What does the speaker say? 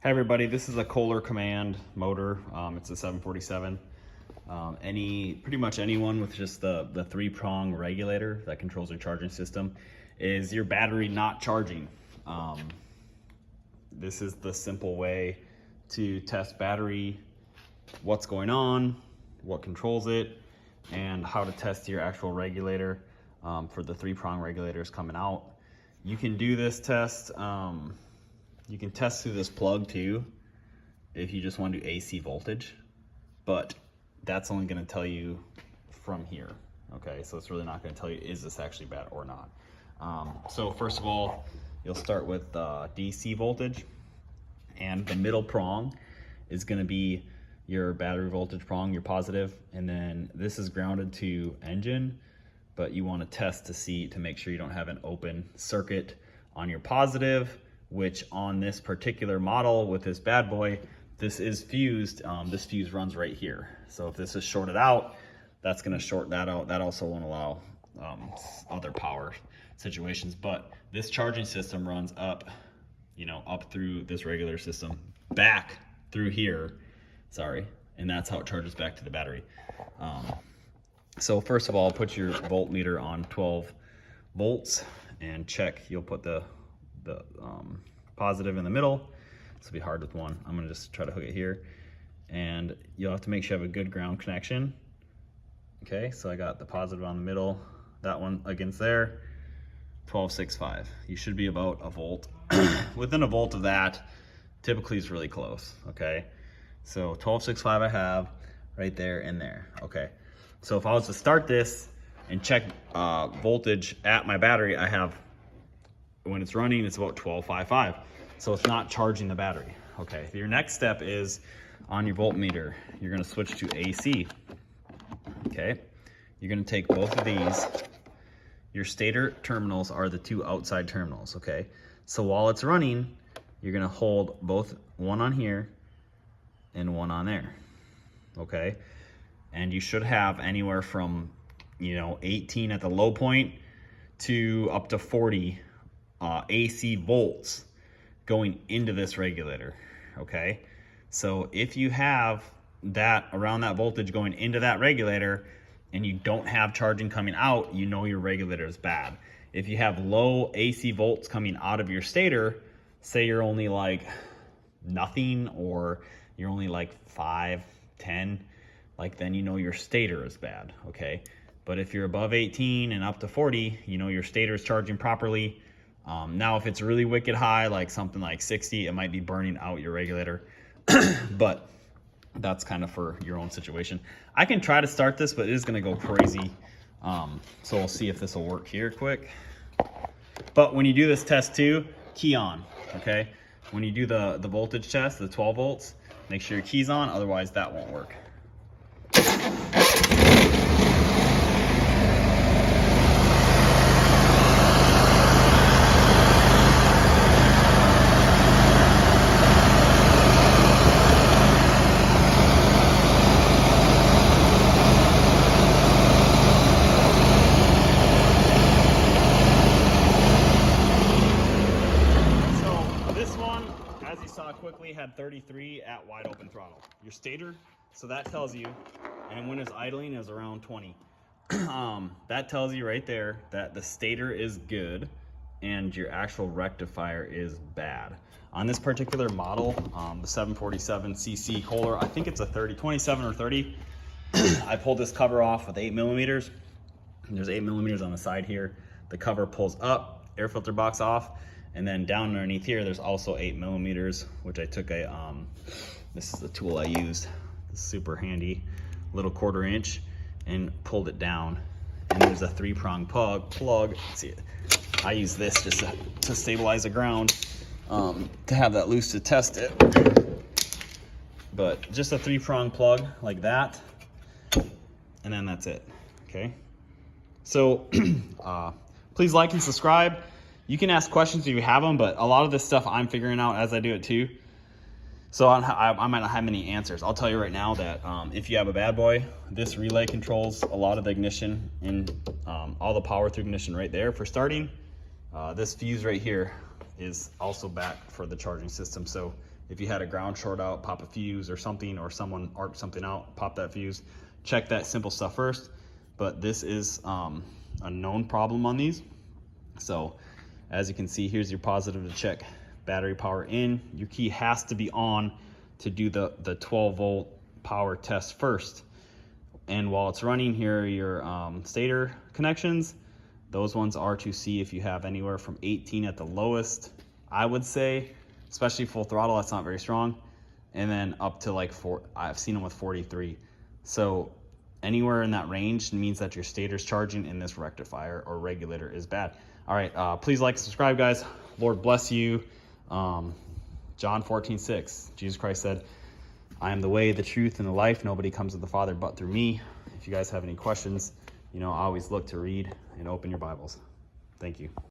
Hey everybody, this is a Kohler command motor. It's a 747. Pretty much anyone with just the three-prong regulator that controls your charging system is your battery not charging. This is the simple way to test battery, what's going on, what controls it, and how to test your actual regulator for the three-prong regulators coming out. You can do this test. You can test through this plug too if you just want to do AC voltage, but that's only going to tell you from here. Okay, so it's really not going to tell you is this actually bad or not. So first of all, you'll start with DC voltage, and the middle prong is going to be your battery voltage prong, your positive, and then this is grounded to engine, but you want to test to make sure you don't have an open circuit on your positive, which on this particular model with this bad boy, this is fused. This fuse runs right here. So if this is shorted out, that's gonna short that out. That also won't allow other power situations, but this charging system runs up, up through this regular system, back through here, and that's how it charges back to the battery. So first of all, put your voltmeter on 12 volts and check. You'll put the positive in the middle. This will be hard with one. I'm gonna just try to hook it here, and you'll have to make sure you have a good ground connection. Okay, so I got the positive on the middle, that one against there, 12.65. You should be about a volt. Within a volt of that, typically is really close. Okay, so 12.65 I have right there and there. Okay, so if I was to start this and check voltage at my battery, I have, when it's running, it's about 12.55. So it's not charging the battery. Okay, your next step is on your voltmeter, you're gonna switch to AC. Okay, you're gonna take both of these. Your stator terminals are the two outside terminals, okay? So while it's running, you're gonna hold both, one on here and one on there, okay? And you should have anywhere from, 18 at the low point to up to 40 AC volts going into this regulator. Okay, so if you have that around that voltage going into that regulator and you don't have charging coming out, your regulator is bad. If you have low AC volts coming out of your stator, say you're only like nothing, or you're only like 5, 10, then your stator is bad. Okay, but if you're above 18 and up to 40, your stator is charging properly. Now, if it's really wicked high, like something like 60, it might be burning out your regulator, but that's kind of for your own situation. I can try to start this, but it is going to go crazy. So we'll see if this will work here quick. But when you do this test too, key on, okay? When you do the voltage test, the 12 volts, make sure your key's on, otherwise that won't work. As you saw quickly, had 33 at wide open throttle. Your stator, so that tells you, and when it's idling is around 20. That tells you right there that the stator is good and your actual rectifier is bad. On this particular model, the 747cc Kohler, I think it's a 27 or 30. I pulled this cover off with 8 millimeters. There's 8 millimeters on the side here. The cover pulls up, air filter box off, and then down underneath here, there's also 8 millimeters, which I took this is the tool I used, this super handy little 1/4 inch, and pulled it down. And there's a 3-prong plug. Let's see it. I use this just to stabilize the ground, to have that loose to test it. But just a 3-prong plug like that, and then that's it, okay? So please like and subscribe. You can ask questions if you have them, but a lot of this stuff I'm figuring out as I do it too. So I might not have many answers. I'll tell you right now that if you have a bad boy, this relay controls a lot of the ignition and all the power through ignition right there for starting. This fuse right here is also back for the charging system. So if you had a ground short out, pop a fuse or something, or someone arced something out, pop that fuse. Check that simple stuff first. But this is a known problem on these. So as you can see, here's your positive to check battery power in. Your key has to be on to do the 12 volt power test first. And while it's running, here are your stator connections. Those ones are to see if you have anywhere from 18 at the lowest, I would say, especially full throttle, that's not very strong. And then up to like I've seen them with 43. So anywhere in that range means that your stator's charging and this rectifier or regulator is bad. All right, please like and subscribe, guys. Lord bless you. John 14:6, Jesus Christ said, I am the way, the truth, and the life. Nobody comes to the Father but through me. If you guys have any questions, I always look to read and open your Bibles. Thank you.